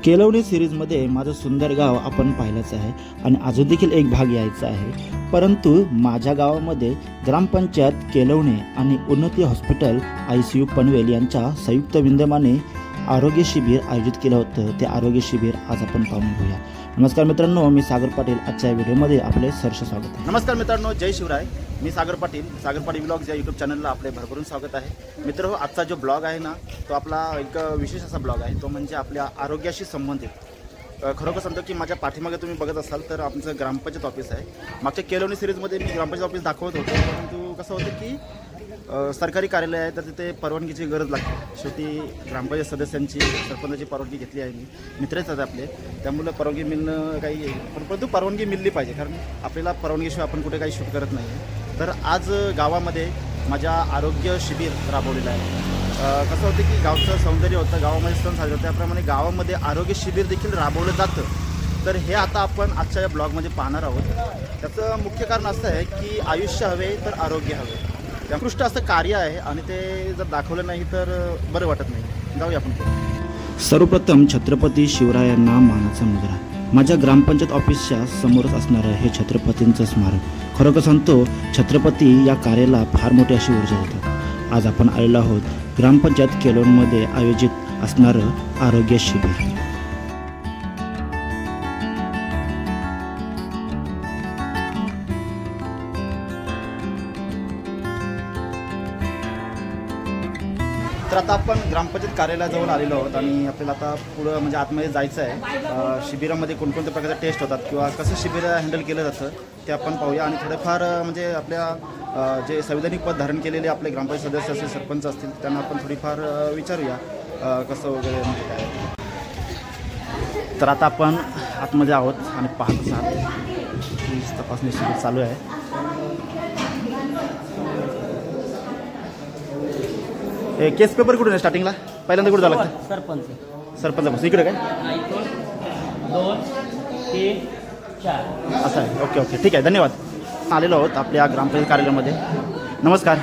केलवणी सिरीजमध्ये माझं सुंदर गाव आपण पाहिलंच आहे आणि अजून देखील एक भाग यायचा आहे। परंतु माझ्या गावामध्ये ग्रामपंचायत केलवणे आणि उन्नती हॉस्पिटल ICU पनवेल यांच्या संयुक्त विद्यमाने आरोग्य शिबिर आयोजित केलं होतं। ते आरोग्य शिबिर आज आपण पाहून घेऊया। नमस्कार मित्रांनो, मी सागर पाटील। आजच्या व्हिडिओमध्ये आपले सहर्ष स्वागत आहे। नमस्कार मित्रांनो, जय शिवराय। मी सागर पाटील व्लॉग्स या यूट्यूब चॅनलला आपले भरभरून स्वागत आहे। मित्र, आजचा जो ब्लॉग आहे ना, तो आपला एक विशेष असा ब्लॉग आहे। तो म्हणजे आपल्या आरोग्याशी संबंधित। खरोखर सांगतो की माझ्या पाठीमागे तुम्ही बघत असाल तर आमचं ग्रामपंचायत ऑफिस आहे। मागच्या केलवणी सिरीजमध्ये मी ग्रामपंचायत ऑफिस दाखवत होतो, परंतु कसं होतं की सरकारी कार्यालय आहे तर तिथे परवानगीची गरज लागते। शेवटी ग्रामपंचायत सदस्यांची सरपंचाची परवानगी घेतली आहे। मी मित्रच आहेत आपले, त्यामुळे परवानगी मिळणं काही, परंतु परवानगी मिळली पाहिजे, कारण आपल्याला परवानगीशिवाय आपण कुठे काही शूट करत नाही। तर आज गावामध्ये माझ्या आरोग्य शिबिर राबवलेलं आहे। कसं होतं की गावचं सौंदर्य होतं, गावामध्ये सण साजरे होते, त्याप्रमाणे गावामध्ये आरोग्य शिबिर देखील राबवलं जातं। तर हे आता आपण आजच्या या ब्लॉगमध्ये पाहणार आहोत। त्याचं मुख्य कारण असं आहे की आयुष्य हवे तर आरोग्य हवे, उत्कृष्ट असं कार्य आहे आणि ते जर दाखवलं नाही तर बरं वाटत नाही। जाऊया आपण। सर्वप्रथम छत्रपती शिवरायांना मानाचा मुजरा। माझ्या ग्रामपंचायत ऑफिसच्या समोरच असणारं हे छत्रपतींचं स्मारक। खरोखर सांगतो, छत्रपती या कार्याला फार मोठी अशी ऊर्जा देतात। आज आपण आलेलो आहोत ग्रामपंचायत केलवणमध्ये आयोजित असणारं आरोग्य शिबिर। तर आता आपण ग्रामपंचायत कार्यालयाजवळ आलेलो आहोत आणि आपल्याला आता पुढं म्हणजे आतमध्ये जायचं आहे। शिबिरामध्ये कोणकोणत्या प्रकारचे टेस्ट होतात किंवा कसं शिबिर हँडल केलं जातं ते आपण पाहूया। आणि थोडेफार म्हणजे आपल्या जे संविधानिक पद धारण केलेले आपले ग्रामपंचायत सदस्य असतील, सरपंच असतील, त्यांना आपण थोडीफार विचारूया कसं वगैरे म्हणजे काय। तर आता आपण आतमध्ये आहोत आणि पाहत असाल तपासणी शिबिर चालू आहे। केस पेपर कुठून आहे स्टार्टिंगला? पहिल्यांदा कुठं झालं लागतं? सरपंच इकडे काय 2 3 4 असं आहे। ओके, ठीक आहे, धन्यवाद। आलेलो आहोत आपल्या ग्रामपंचायत कार्यालयामध्ये। नमस्कार।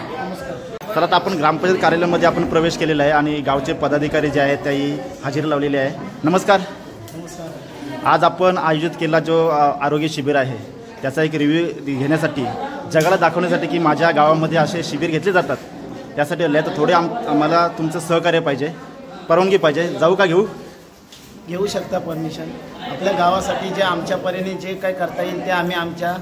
तर आता आपण ग्रामपंचायत कार्यालयामध्ये आपण प्रवेश केलेला आहे आणि गावचे पदाधिकारी जे आहेत त्याही हजेरी लावलेली आहे। नमस्कार। आज आपण आयोजित केलेला जो आरोग्य शिबिर आहे त्याचा एक रिव्ह्यू घेण्यासाठी, जगाला दाखवण्यासाठी की माझ्या गावामध्ये असे शिबिर घेतले जातात, त्यासाठी आले। तर थोडे आम्हाला तुमचं सहकार्य पाहिजे, परवानगी पाहिजे। जाऊ का? घेऊ शकता परमिशन। आपल्या गावासाठी जे आमच्या परीने जे काही करता येईल ते आम्ही आमच्या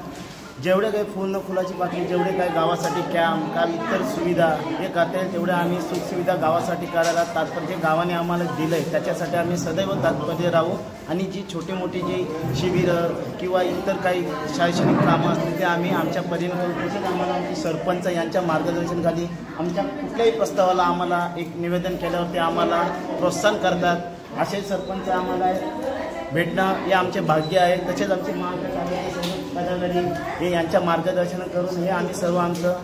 जेवढे काही फुलाची पाकळी, जेवढे काही गावासाठी कॅम्प का इतर सुविधा जे करता येईल तेवढे आम्ही सुखसुविधा गावासाठी करायला तात्पर्य गावाने आम्हाला दिलं आहे त्याच्यासाठी आम्ही सदैव तात्पर्य राहू। आणि जी छोटी मोठी जी शिबिरं किंवा इतर काही शैक्षणिक कामं असतील ते आम्ही आमच्या परीने करू। तसेच आम्हाला आमचे सरपंच यांच्या मार्गदर्शनाखाली आमच्या कुठल्याही प्रस्तावाला आम्हाला एक निवेदन केल्यावर ते आम्हाला प्रोत्साहन करतात। असे सरपंच आम्हाला भेटणं हे आमचे भाग्य आहे। तसेच आमचे पदाधिकारी हे यांच्या मार्गदर्शन करून हे आम्ही सर्व आमचं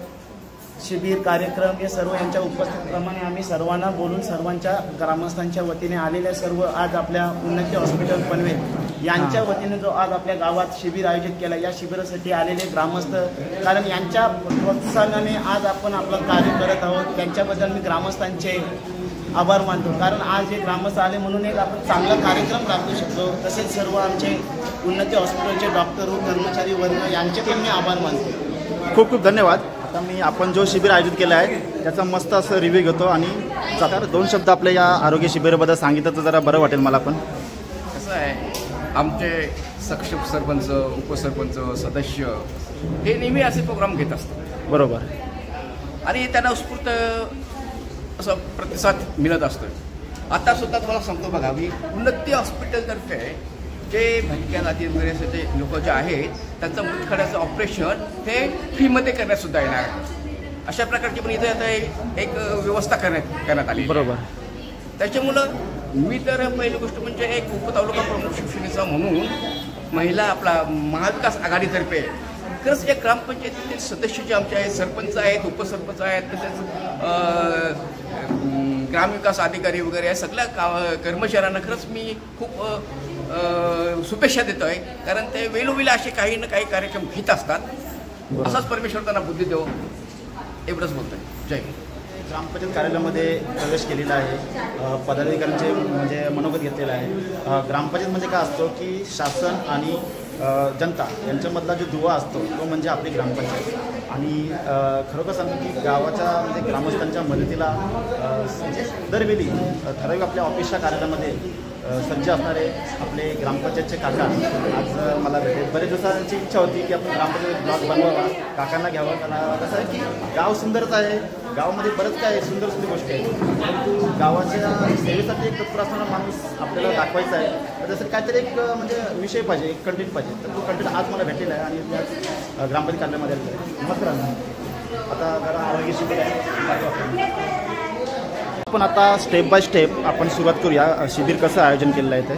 शिबिर कार्यक्रम हे सर्व यांच्या उपस्थितीप्रमाणे आम्ही सर्वांना बोलून सर्वांच्या ग्रामस्थांच्या वतीने आलेले सर्व आज आपल्या उन्नती हॉस्पिटल पनवेल यांच्या वतीने जो आज आपल्या गावात शिबिर आयोजित केला, या शिबिरासाठी आलेले ग्रामस्थ, कारण यांच्या प्रोत्साहनाने आज आपण आपलं कार्य करत आहोत। त्यांच्याबद्दल मी ग्रामस्थांचे आभार मानतो, कारण आज हे ग्रामस्थ आले म्हणून एक आपण चांगला कार्यक्रम राबवू शकतो। तसेच सर्व आमचे उन्नती हॉस्पिटलचे डॉक्टर व कर्मचारी वर्ग यांचे पण मी आभार मानतो। खूप खूप धन्यवाद। आता मी आपण जो शिबिर आयोजित केला आहे त्याचा मस्त असं रिव्ह्यू घेतो आणि जर 2 शब्द आपल्या या आरोग्य शिबिराबद्दल सांगितलं तर जरा बरं वाटेल मला पण। कसं आहे, आमचे सक्षम सरपंच, उपसरपंच, सदस्य हे नेहमी असे प्रोग्राम घेत असतात, बरोबर, आणि त्यांना उत्स्फूर्त असं प्रतिसाद मिळत असतो। आता सुद्धा तुम्हाला सांगतो बघा, मी उन्नती हॉस्पिटलतर्फे जे भटक्या जाती वगैरे असे लोक जे आहेत त्यांचं मुतखड्याचं ऑपरेशन हे फ्रीमध्ये करण्यातसुद्धा येणार आहे। अशा प्रकारची पण इथे आता एक व्यवस्था करण्यात आली, बरोबर। त्याच्यामुळं मी तर पहिली गोष्ट म्हणजे एक उपतालुका प्रमुख शिवसेनेचा म्हणून महिला आपला महाविकास आघाडीतर्फे खरंच या ग्रामपंचायतीतील सदस्य जे आमचे आहेत, सरपंच आहेत, उपसरपंच आहेत, तसेच ग्रामविकास अधिकारी वगैरे या सगळ्या कर्मचाऱ्यांना खरंच मी खूप शुभेच्छा देतो आहे, कारण ते वेळोवेळी असे काही ना काही कार्यक्रम घेत असतात। असाच परमेश्वर त्यांना बुद्धी देव, एवढंच बोलतोय। जय हिंद। ग्रामपंचायत कार्यालयामध्ये प्रवेश केलेला आहे. पदाधिकाऱ्यांचे म्हणजे मनोगत घेतलेलं आहे. ग्रामपंचायत म्हणजे काय असतो की शासन आणि जनता यांच्यामधला जो दुवा असतो तो म्हणजे आपली ग्रामपंचायत. आणि खरोखर सांगतो की गावाच्या म्हणजे ग्रामस्थांच्या मदतीला म्हणजे दरवेळी ठराविक आपल्या ऑफिसच्या कार्यालयामध्ये सज्ज असणारे आपले ग्रामपंचायतचे काका आज मला भेटले. बरेच दिवसांची इच्छा होती की आपण ग्रामपंचायत ब्लॉग बनवावा, काकांना घ्यावं. कारण कसं आहे की गाव सुंदरच आहे, गावामध्ये बरंच काय सुंदर सुंदर गोष्टी आहेत, परंतु गावाच्या सेवेसाठी एक तत्पर असणारा माणूस आपल्याला दाखवायचा आहे. तर त्यासाठी काहीतरी एक म्हणजे विषय पाहिजे, एक कंटेंट पाहिजे. तर तो कंटेंट आज मला भेटलेला आहे आणि त्याच ग्रामपंचायत कार्यालयामध्ये आलेला आहे. नमस्कार. आता जरा आरोग्य शिबिर आहे, आपण आता स्टेप बाय स्टेप आपण सुरुवात करूया. शिबिर कसं आयोजन केलेलं आहे ते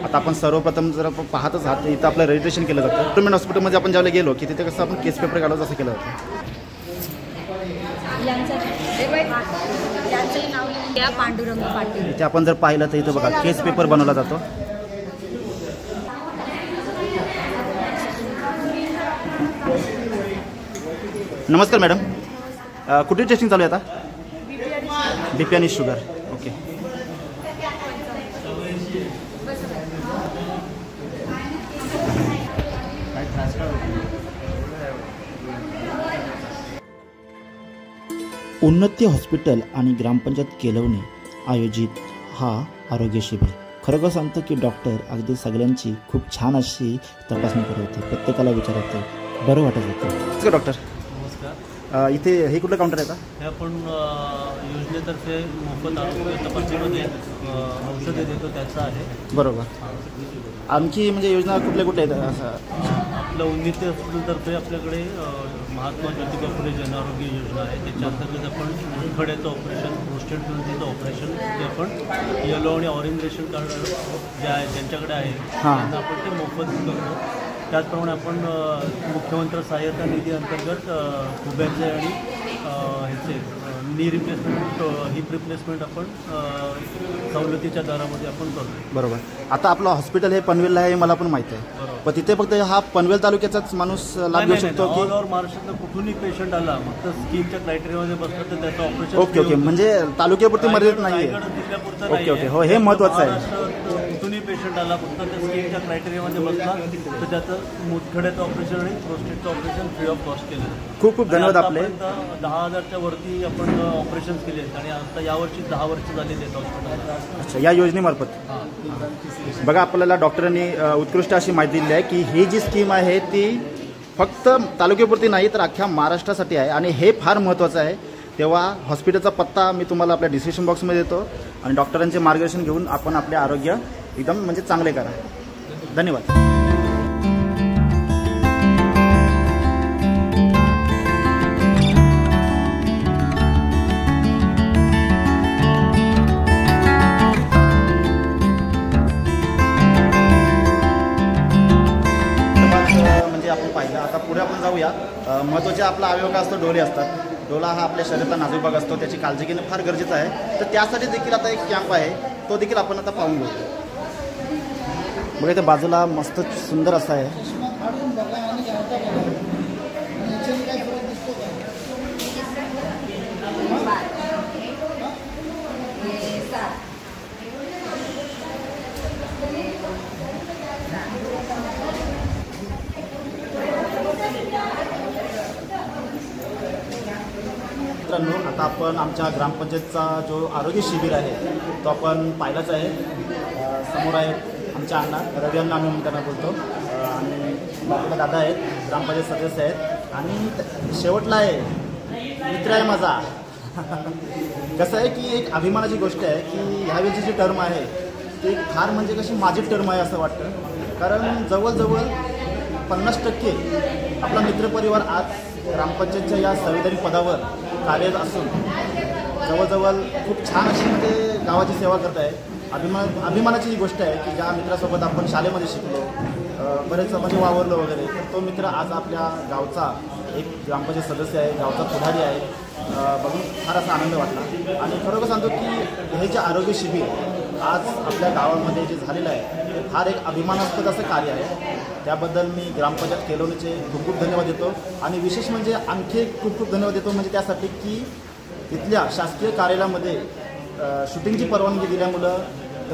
आता आपण सर्वप्रथम जर आपण पाहतच आहात, इथं आपलं रजिस्ट्रेशन केलं जातं. गव्हर्नमेंट हॉस्पिटलमध्ये आपण ज्यावेळेला गेलो की तिथे कसं आपण केस पेपर काढावं असं केलं जातं. पांडुरंग पाटील. इथे आपण जर पाहिलं तर इथं बघा केस पेपर बनवला जातो. नमस्कार मॅडम, कुठे टेस्टिंग चालू आहे आता? बीपी आणि शुगर. ओके. उन्नती हॉस्पिटल आणि ग्रामपंचायत केलवणे आयोजित हा आरोग्य शिबिर. खरोखर सांगतो की डॉक्टर अगदी सगळ्यांची खूप छान अशी तपासणी करत होते, प्रत्येकाला विचारत होते, बरं वाटत होतं. नमस्कार डॉक्टर. नमस्कार. इथे हे कुठलं काउंटर आहे का? हे आपण योजनेतर्फे मोफत आरोग्य तपासणीमध्ये औषधे देतो त्याचं आहे. बरोबर. आणखी म्हणजे योजना कुठल्या कुठल्या आहेत असं? आपलं उन्नती हॉस्पिटलतर्फे आपल्याकडे महात्मा ज्योतिबा फुले जनआरोग्य योजना आहे. त्याच्या अंतर्गत आपण मुतखड्याचं ऑपरेशन, प्रोस्टेट ग्रंथीचं ऑपरेशन जे आपण येलो आणि ऑरेंज रेशन कार्ड जे आहे ज्यांच्याकडे आहे त्यांना आपण ते मोफत करतो. त्याचप्रमाणे आपण मुख्यमंत्री सहाय्यता निधी अंतर्गत खुब्याचे आणि ह्याचे नी रिप्लेसमेंट, हिप रिप्लेसमेंट आपण सवलतीच्या दरामध्ये आपण करतो. बरोबर. आता आपलं हॉस्पिटल हे पनवेलला आहे मला पण माहिती आहे, पण तिथे फक्त हा पनवेल तालुक्याचाच माणूस लाभ घेऊ शकतो की ऑल ओव्हर महाराष्ट्रात कुठूनही पेशंट आला फक्त स्कीमच्या क्रायटेरियामध्ये बसलं तर त्याचं ऑपरेशन? ओके ओके, म्हणजे तालुक्यापुरती मर्यादित नाही आहे. ओके ओके, हो हे महत्त्वाचं आहे. कुठूनही पेशंट आला फक्त त्या स्कीमच्या क्रायटेरियामध्ये बसला तर त्याचं मुतखड्याचं ऑपरेशन आणि प्रोस्टेटचं ऑपरेशन फ्री ऑफ कॉस्ट केलं. खूप खूप धन्यवाद. आपले 10,000च्या वरती आपण ऑपरेशन केले आहेत आणि आता यावर्षी 10 वर्ष झालेले आहेत हॉस्पिटलला. अच्छा, या योजनेमार्फत बघा आपल्याला डॉक्टरांनी उत्कृष्ट अशी माहिती दिली आहे की ही जी स्कीम आहे ती फक्त तालुक्यापुरती नाही तर अख्ख्या महाराष्ट्रासाठी आहे आणि हे फार महत्त्वाचं आहे. तेव्हा हॉस्पिटलचा पत्ता मी तुम्हाला आपल्या डिस्क्रिप्शन बॉक्समध्ये देतो आणि डॉक्टरांचे मार्गदर्शन घेऊन आपण आपले आरोग्य एकदम म्हणजे चांगले करा. धन्यवाद. म्हणजे आपण पाहिलं. आता पुढे आपण जाऊया. महत्त्वाचे आपला अवयव का असतो, डोळे असतात. डोला हा आपल्या शरीराचा नाजूक भाग असतो, त्याची काळजी घेणं फार गरजेचं आहे. तर त्यासाठी देखील आता एक कॅम्प आहे, तो देखील आपण आता पाहून घेऊ. बघा इथे बाजूला मस्त सुंदर असा आहे. मित्रांनो, आता आपण आमच्या ग्रामपंचायतचा जो आरोग्य शिबिर आहे तो आपण पाहिलाच आहे. समोर आहेत आमच्या अण्णा, रवी अण्णा आम्ही त्यांना बोलतो, आणि बाजूला दादा आहेत, ग्रामपंचायत सदस्य आहेत, आणि शेवटला आहे मित्र आहे माझा. कसं आहे की एक अभिमानाची गोष्ट आहे की ह्यावेळीची जी टर्म आहे ती फार म्हणजे कशी माझी टर्म आहे असं वाटतं. कारण जवळजवळ 50% आपला मित्रपरिवार आज ग्रामपंचायतच्या या संविधानिक पदावर कार्यरत असून जवळजवळ खूप छान अशी म्हणजे गावाची सेवा करत आहे. अभिमानाची ही गोष्ट आहे की ज्या मित्रासोबत आपण शाळेमध्ये शिकलो, बरेच म्हणजे वावरलो वगैरे, तर तो मित्र आज आपल्या गावचा एक ग्रामपंचायत सदस्य आहे, गावचा पुढारी आहे. बघून फार असा आनंद वाटला. आणि खरोखर सांगतो की हे जे आरोग्य शिबिर आज आपल्या गावामध्ये जे झालेलं आहे ते फार एक अभिमानास्पद असं कार्य आहे. त्याबद्दल मी ग्रामपंचायत केलवणीचे खूप खूप धन्यवाद देतो. आणि विशेष म्हणजे आणखी खूप खूप धन्यवाद देतो म्हणजे त्यासाठी की तिथल्या शासकीय कार्यालयामध्ये शूटिंगची परवानगी दिल्यामुळं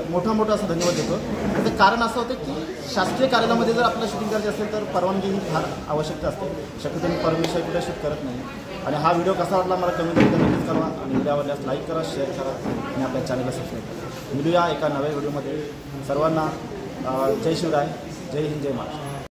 मोठा असा धन्यवाद देतो. त्याचं कारण असं होतं की शासकीय कार्यालयामध्ये जर आपल्याला शूटिंग करायची असेल तर परवानगी ही फार आवश्यकता असते. शक्यतो मी परमिशन कुठे शूट करत नाही. आणि हा व्हिडिओ कसा वाटला मला कमेंटमध्ये नक्कीच करा आणि व्हिडिओ आवडल्यास लाईक करा, शेअर करा आणि आपल्या चॅनलला सबस्क्राईब करा. मिळूया एका नव्या व्हिडिओमध्ये. सर्वांना जय शिवराय, जय हिंद, जय महाराष्ट्र.